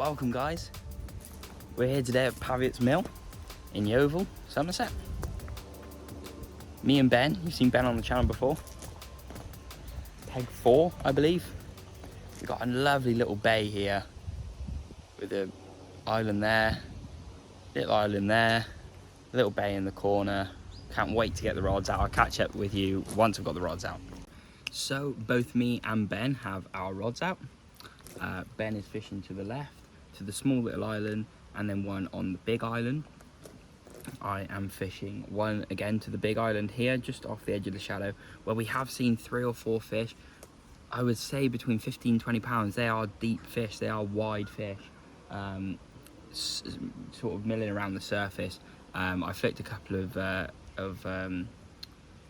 Welcome guys, we're here today at Pavyotts Mill in Yeovil, Somerset. Me and Ben, you've seen Ben on the channel before. Peg 4, I believe. We've got a lovely little bay here with a island there, little island there, a little bay in the corner. Can't wait to get the rods out. I'll catch up with you once I've got the rods out. So both me and Ben have our rods out. Ben is fishing to the left, to the small little island, and then one on the big island. I am fishing one again to the big island here, just off the edge of the shadow, where we have seen 3 or 4 fish. I would say between 15 and 20 pounds. They are deep fish, they are wide fish, sort of milling around the surface. I flicked a couple of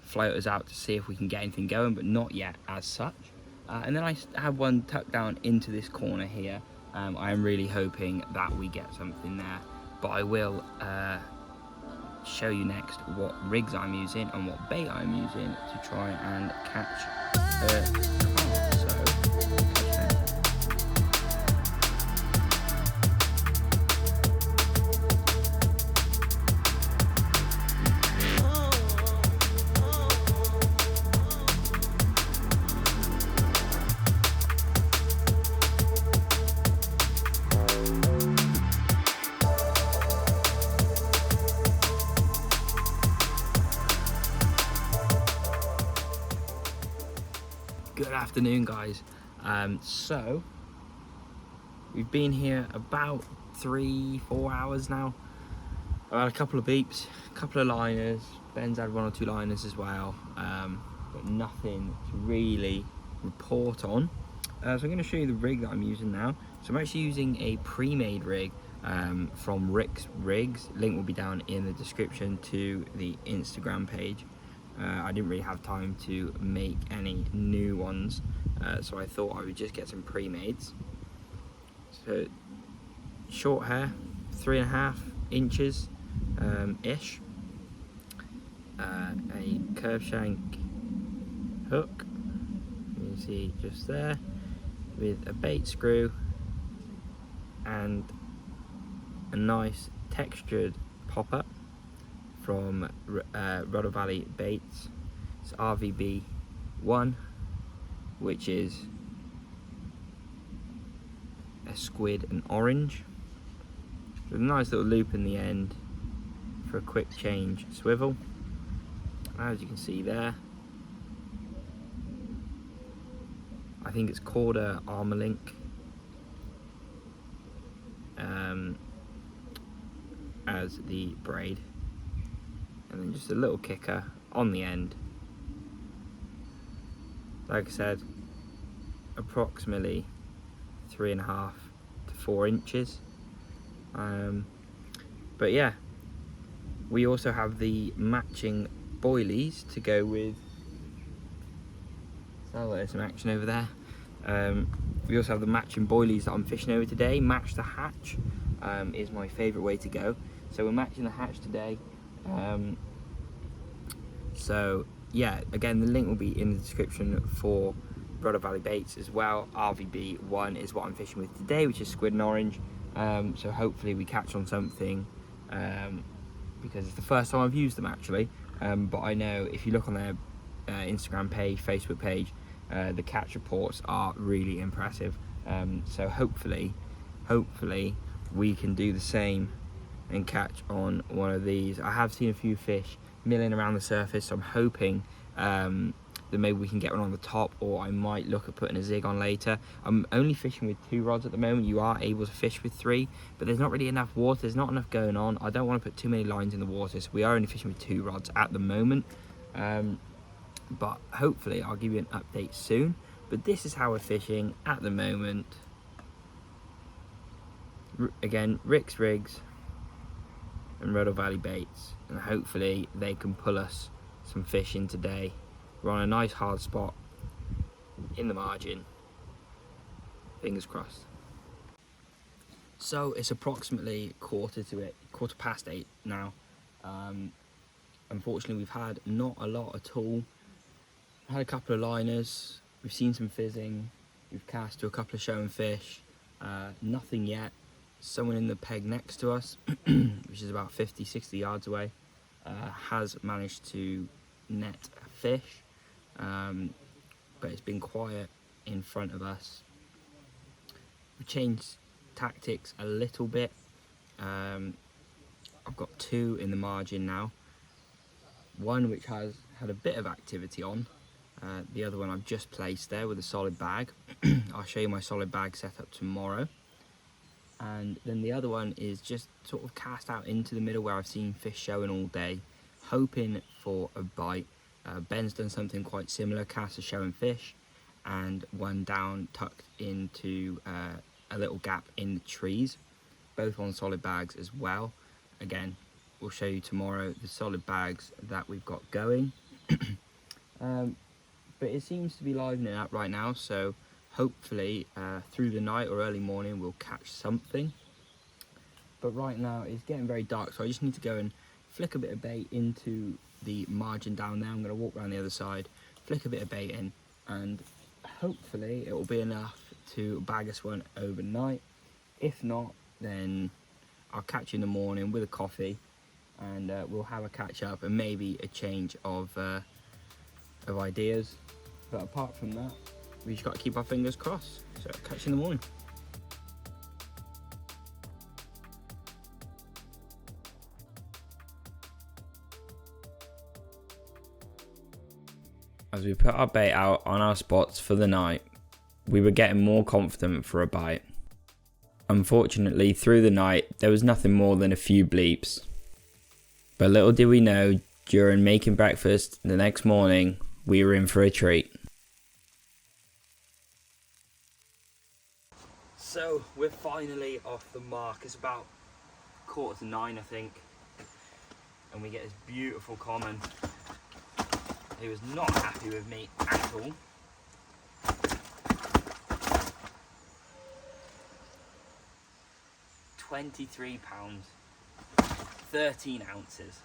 floaters out to see if we can get anything going, but not yet as such. And then I have one tucked down into this corner here. I am really hoping that we get something there, but I will show you next what rigs I'm using and what bait I'm using to try and catch carp. Good afternoon guys. So we've been here about 3-4 hours now. I've had a couple of beeps, a couple of liners. Ben's had 1 or 2 liners as well, but nothing to really report on. So I'm going to show you the rig that I'm using now. So I'm actually using a pre-made rig from Rick's Rigs. Link will be down in the description to the Instagram page. I didn't really have time to make any new ones, so I thought I would just get some pre-mades. So short hair, 3.5 inches ish, a curve shank hook, you can see just there, with a bait screw and a nice textured popper from Rudder Valley Baits. It's RVB1, which is a squid and orange, with a nice little loop in the end for a quick change swivel. As you can see there, I think it's Corda Armor Link as the braid, and then just a little kicker on the end. Like I said, approximately 3.5 to 4 inches. But yeah, we also have the matching boilies to go with. So there's some action over there. We also have the matching boilies that I'm fishing over today. Match the hatch is my favourite way to go. So we're matching the hatch today. So yeah, again, the link will be in the description for Rudder Valley Baits as well. RVB1 is what I'm fishing with today, which is squid and orange. So hopefully we catch on something, because it's the first time I've used them actually. But I know if you look on their Instagram page, Facebook page, the catch reports are really impressive. So hopefully we can do the same and catch on one of these. I have seen a few fish milling around the surface, so I'm hoping that maybe we can get one on the top, or I might look at putting a zig on later. I'm only fishing with 2 rods at the moment. You are able to fish with 3, but there's not really enough water, there's not enough going on. I don't want to put too many lines in the water, so we are only fishing with 2 rods at the moment. But hopefully I'll give you an update soon. But this is how we're fishing at the moment. Again, Rick's Rigs and Rudder Valley Baits, and hopefully they can pull us some fish in today. We're on a nice hard spot in the margin. Fingers crossed. So it's approximately quarter past 8 now. Unfortunately, we've had not a lot at all. Had a couple of liners, we've seen some fizzing, we've cast to a couple of showing fish, nothing yet. someone in the peg next to us, which is about 50-60 yards away, has managed to net a fish, but it's been quiet in front of us. We changed tactics a little bit. I've got 2 in the margin now, one which has had a bit of activity on, the other one I've just placed there with a solid bag. I'll show you my solid bag setup tomorrow. And then the other one is just sort of cast out into the middle where I've seen fish showing all day, hoping for a bite. Ben's done something quite similar, cast a showing fish, and one down tucked into a little gap in the trees, both on solid bags as well. Again, we'll show you tomorrow the solid bags that we've got going. But it seems to be livening up right now, so hopefully through the night or early morning we'll catch something. But right now it's getting very dark, so I just need to go and flick a bit of bait into the margin down there. I'm going to walk around the other side, flick a bit of bait in, and hopefully it will be enough to bag us one overnight. If not, then I'll catch you in the morning with a coffee, and we'll have a catch up and maybe a change of ideas. But apart from that, we just got to keep our fingers crossed. So catch you in the morning. As we put our bait out on our spots for the night, we were getting more confident for a bite. Unfortunately, through the night, there was nothing more than a few bleeps. But little did we know, during making breakfast the next morning, we were in for a treat. So we're finally off the mark. It's about 9:15, I think, and we get this beautiful common. He was not happy with me at all. £23, 13 ounces.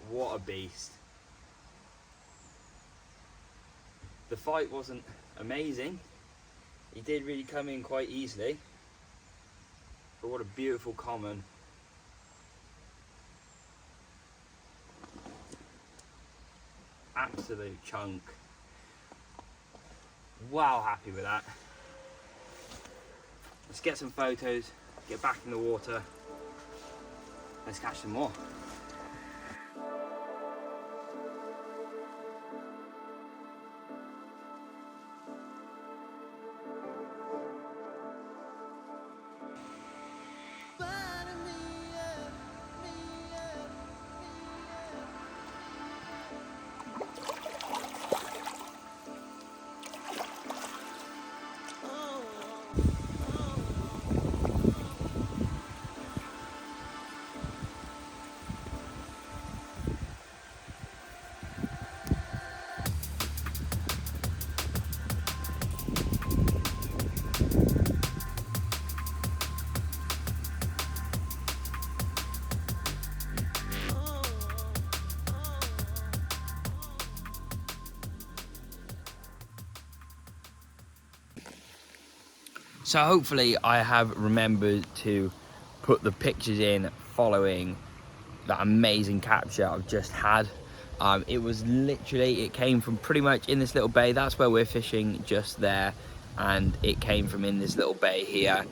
What a beast. The fight wasn't amazing. He did really come in quite easily. But what a beautiful common. Absolute chunk. Wow, happy with that. Let's get some photos, get back in the water. Let's catch some more. So hopefully I have remembered to put the pictures in following that amazing capture I've just had. It was literally, it came from pretty much in this little bay. That's where we're fishing, just there. And it came from in this little bay here.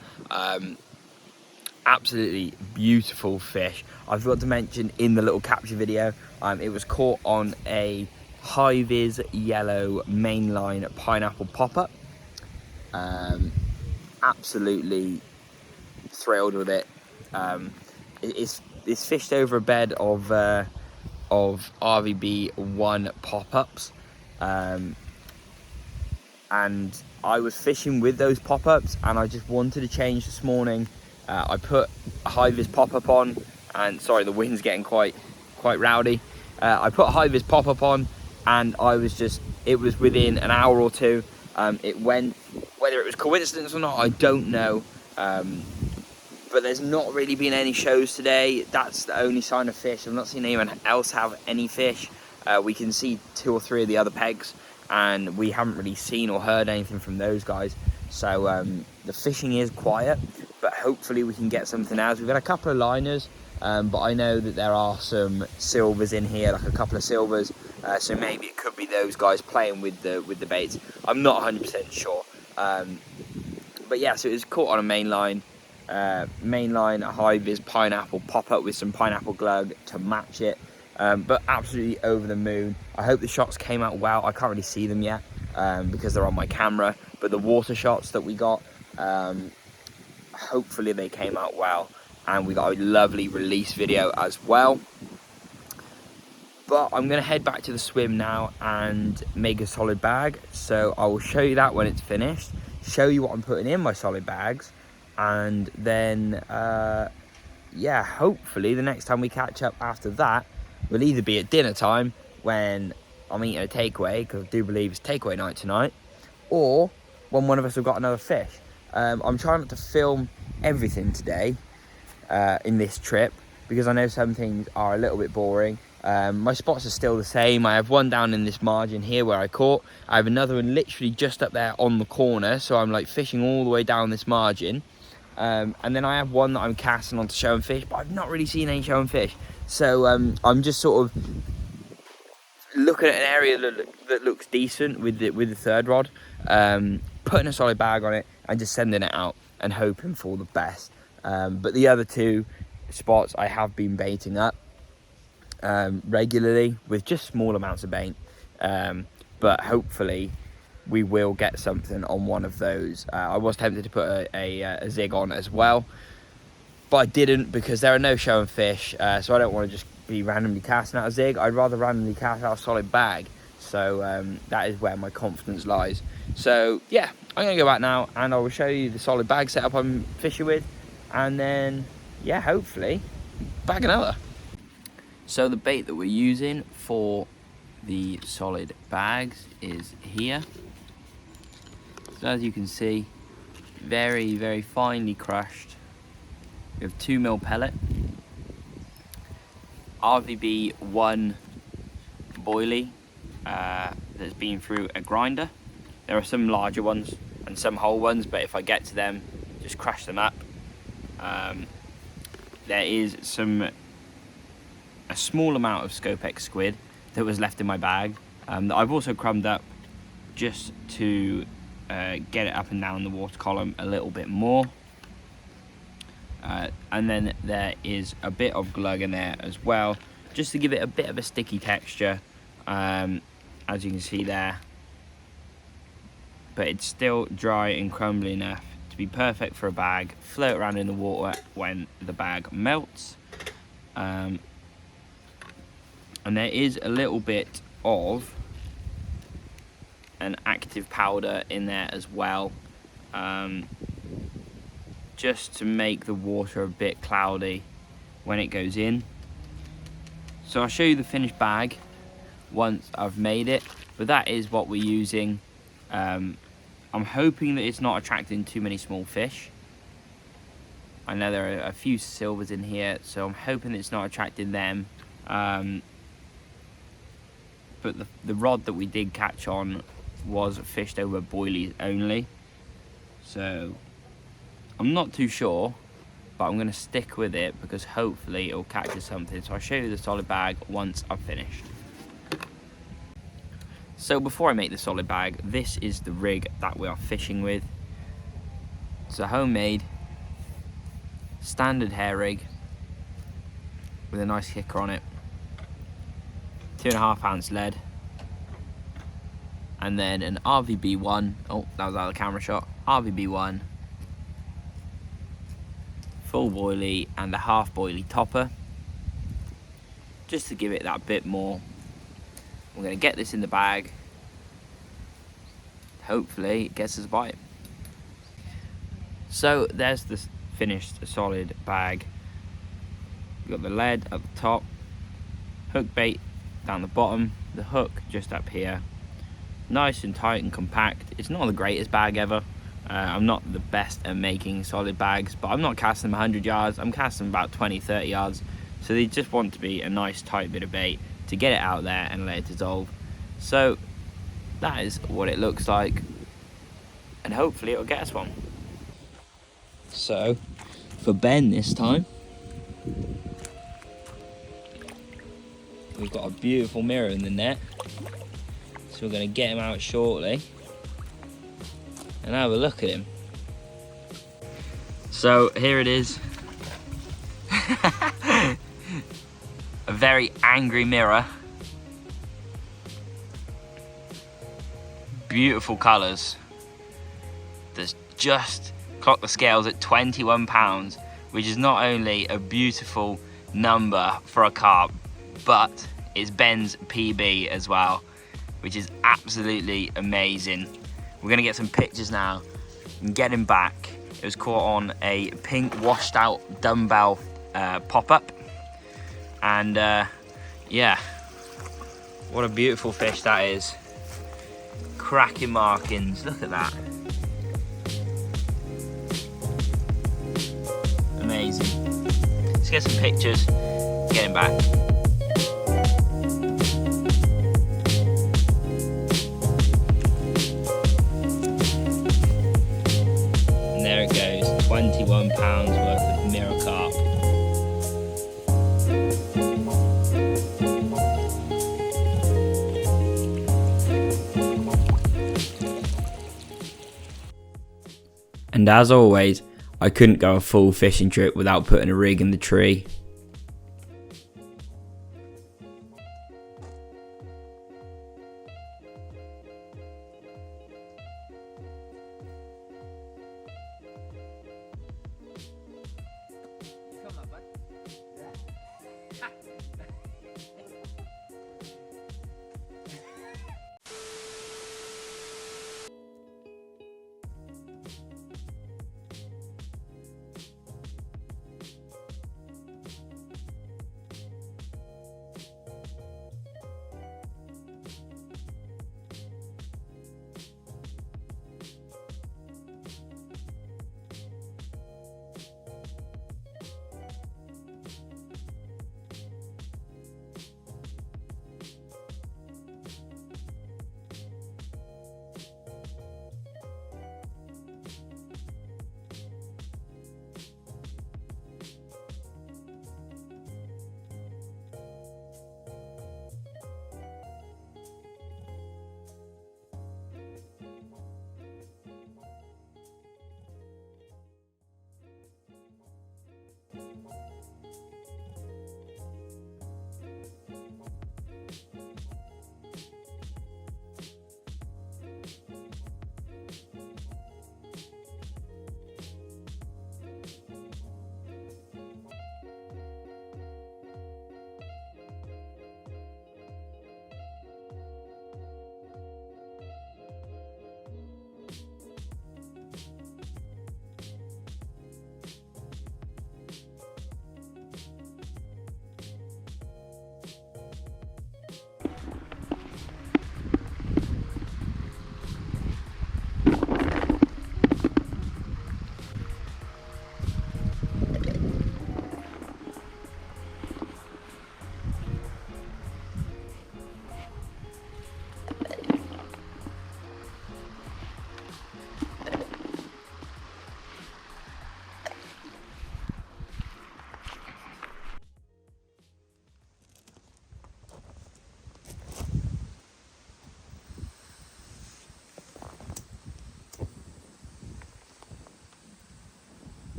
Absolutely beautiful fish. I forgot to mention in the little capture video, it was caught on a high-vis yellow mainline pineapple popper. Absolutely thrilled with it. It's fished over a bed of RVB1 pop-ups, and I was fishing with those pop-ups, and I just wanted to change this morning. I put a high-vis pop-up on, and sorry, the wind's getting quite rowdy. I put a high-vis pop-up on, and it was within an hour or two. It went, whether it was coincidence or not, I don't know. But there's not really been any shows today. That's the only sign of fish. I've not seen anyone else have any fish. We can see 2 or 3 of the other pegs, and we haven't really seen or heard anything from those guys. So the fishing is quiet, but hopefully we can get something else. We've got a couple of liners, but I know that there are some silvers in here, like a couple of silvers. So maybe it could be those guys playing with the baits. I'm not 100% sure. But yeah, so it was caught on a main line. Mainline high vis pineapple pop up with some pineapple glug to match it. But absolutely over the moon. I hope the shots came out well. I can't really see them yet because they're on my camera, but the water shots that we got, hopefully they came out well, and we got a lovely release video as well. But I'm going to head back to the swim now and make a solid bag, so I will show you that when it's finished, show you what I'm putting in my solid bags, and then yeah, hopefully the next time we catch up after that will either be at dinner time when I'm eating a takeaway, because I do believe it's takeaway night tonight, or when one of us have got another fish. I'm trying not to film everything today in this trip, because I know some things are a little bit boring. My spots are still the same. I have one down in this margin here where I caught. I have another one literally just up there on the corner, so I'm like fishing all the way down this margin. And then I have one that I'm casting on to show and fish, but I've not really seen any show and fish. So I'm just sort of looking at an area that looks decent with the third rod, putting a solid bag on it and just sending it out and hoping for the best. But the other 2 spots I have been baiting up regularly with just small amounts of bait, but hopefully we will get something on one of those. I was tempted to put a zig on as well, but I didn't, because there are no showing fish, so I don't want to just be randomly casting out a zig. I'd rather randomly cast out a solid bag. So that is where my confidence lies. So yeah, I'm gonna go back now and I will show you the solid bag setup I'm fishing with, and then yeah, hopefully bag another. So the bait that we're using for the solid bags is here. So as you can see, very, very finely crushed. We have 2 mil pellet, RVB 1 boilie that's been through a grinder. There are some larger ones and some whole ones, but if I get to them, just crush them up. There is a small amount of Scopex squid that was left in my bag that I've also crumbed up just to get it up and down the water column a little bit more. And then there is a bit of glug in there as well, just to give it a bit of a sticky texture, as you can see there. But it's still dry and crumbly enough to be perfect for a bag, float around in the water when the bag melts. And there is a little bit of an active powder in there as well, just to make the water a bit cloudy when it goes in. So I'll show you the finished bag once I've made it, but that is what we're using. I'm hoping that it's not attracting too many small fish. I know there are a few silvers in here, so I'm hoping it's not attracting them. But the rod that we did catch on was fished over boilies only, so I'm not too sure, but I'm going to stick with it because hopefully it'll catch us something. So I'll show you the solid bag once I've finished. So before I make the solid bag, this is the rig that we are fishing with. It's a homemade standard hair rig with a nice kicker on it, 2.5 ounce lead, and then an RVB1, oh that was out of the camera shot, RVB1, full boilie and a half boilie topper, just to give it that bit more. We're going to get this in the bag, hopefully it gets us a bite. So there's the finished solid bag. We've got the lead at the top, hook bait down the bottom, the hook just up here. Nice and tight and compact. It's not the greatest bag ever. I'm not the best at making solid bags, but I'm not casting them 100 yards. I'm casting them about 20-30 yards. So they just want to be a nice tight bit of bait to get it out there and let it dissolve. So that is what it looks like, and hopefully it'll get us one. So for Ben this time, we've got a beautiful mirror in the net, so we're going to get him out shortly and have a look at him. So here it is. A very angry mirror. Beautiful colours. There's just clocked the scales at 21 pounds, which is not only a beautiful number for a carp, but it's Ben's PB as well, which is absolutely amazing. We're gonna get some pictures now and get him back. It was caught on a pink washed out dumbbell pop-up, and yeah, what a beautiful fish that is. Cracking markings, look at that. Amazing. Let's get some pictures, get him back. And there it goes, 21 pounds worth of mirror carp. And as always, I couldn't go a full fishing trip without putting a rig in the tree.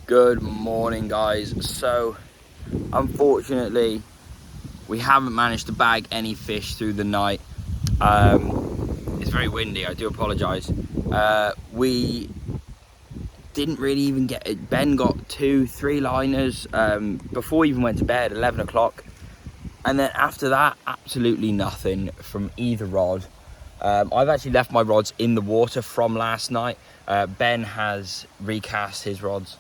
Good morning, guys. So unfortunately we haven't managed to bag any fish through the night. It's very windy, I do apologize. We didn't really even get it. Ben got 2-3 liners before we even went to bed, 11 o'clock, and then after that absolutely nothing from either rod. I've actually left my rods in the water from last night. Ben has recast his rods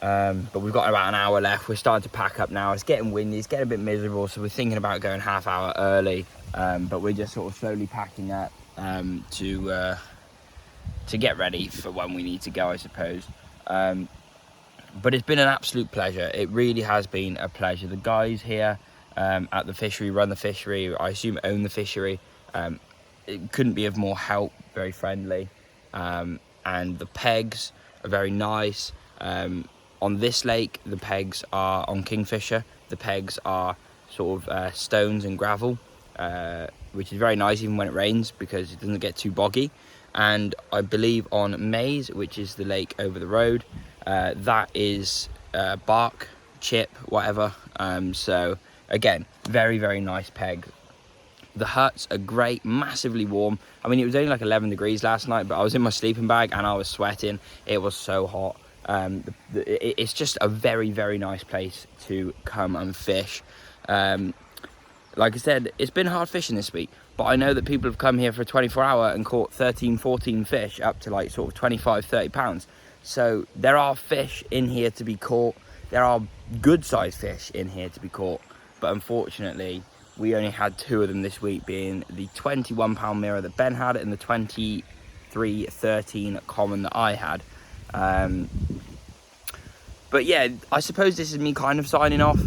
but we've got about an hour left. We're starting to pack up now. It's getting windy, it's getting a bit miserable, so we're thinking about going half hour early, but we're just sort of slowly packing up to get ready for when we need to go, I suppose. But it's been an absolute pleasure. It really has been a pleasure. The guys here at the fishery run the fishery, I assume own the fishery. It couldn't be of more help, very friendly, and the pegs are very nice. On this lake, the pegs are on Kingfisher. The pegs are sort of stones and gravel, which is very nice even when it rains because it doesn't get too boggy. And I believe on Maze, which is the lake over the road, that is bark, chip, whatever. So again, very, very nice peg. The huts are great, massively warm. I mean, it was only like 11 degrees last night, but I was in my sleeping bag and I was sweating. It was so hot. It's just a very, very nice place to come and fish. Like I said, it's been hard fishing this week, but I know that people have come here for a 24-hour and caught 13, 14 fish up to like sort of 25, 30 pounds. So there are fish in here to be caught. There are good sized fish in here to be caught, but unfortunately we only had 2 of them this week, being the 21-pound mirror that Ben had and the 23-13 common that I had. But yeah, I suppose this is me kind of signing off.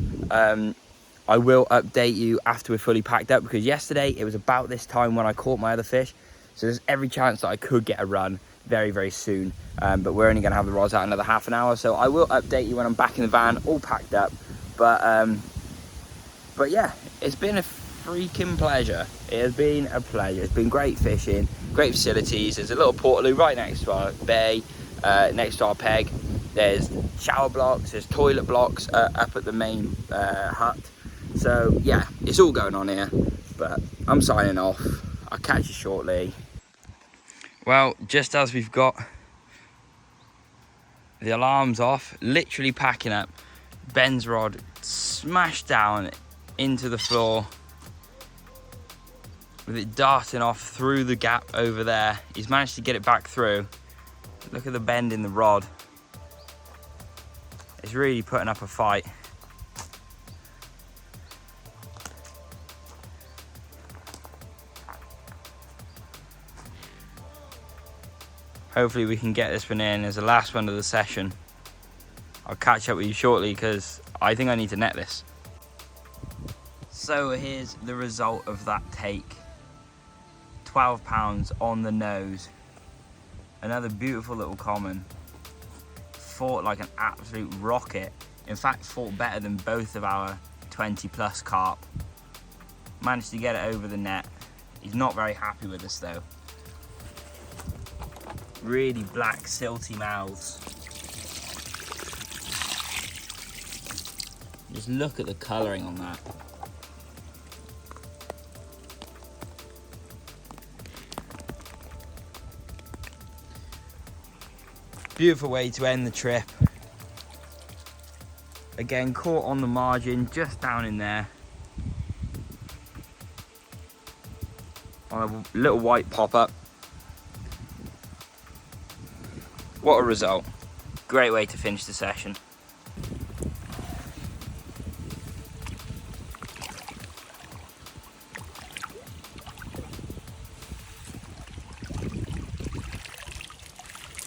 I will update you after we're fully packed up, because yesterday it was about this time when I caught my other fish, so there's every chance that I could get a run very, very soon. But we're only going to have the rods out another half an hour, so I will update you when I'm back in the van, all packed up. But yeah, it's been a freaking pleasure. It has been a pleasure. It's been great fishing, great facilities. There's a little portaloo right next to our bay, next to our peg. There's shower blocks, there's toilet blocks up at the main hut. So yeah, it's all going on here, but I'm signing off. I'll catch you shortly. Well, just as we've got the alarms off, literally packing up, Ben's rod smashed down into the floor with it darting off through the gap over there. He's managed to get it back through. Look at the bend in the rod. It's really putting up a fight. Hopefully we can get this one in as the last one of the session. I'll catch up with you shortly because I think I need to net this. So here's the result of that take. 12 pounds on the nose. Another beautiful little common. Fought like an absolute rocket. In fact, fought better than both of our 20 plus carp. Managed to get it over the net. He's not very happy with us though. Really black, silty mouths. Just look at the colouring on that. Beautiful way to end the trip. Again, caught on the margin, just down in there. On a little white pop-up. What a result. Great way to finish the session.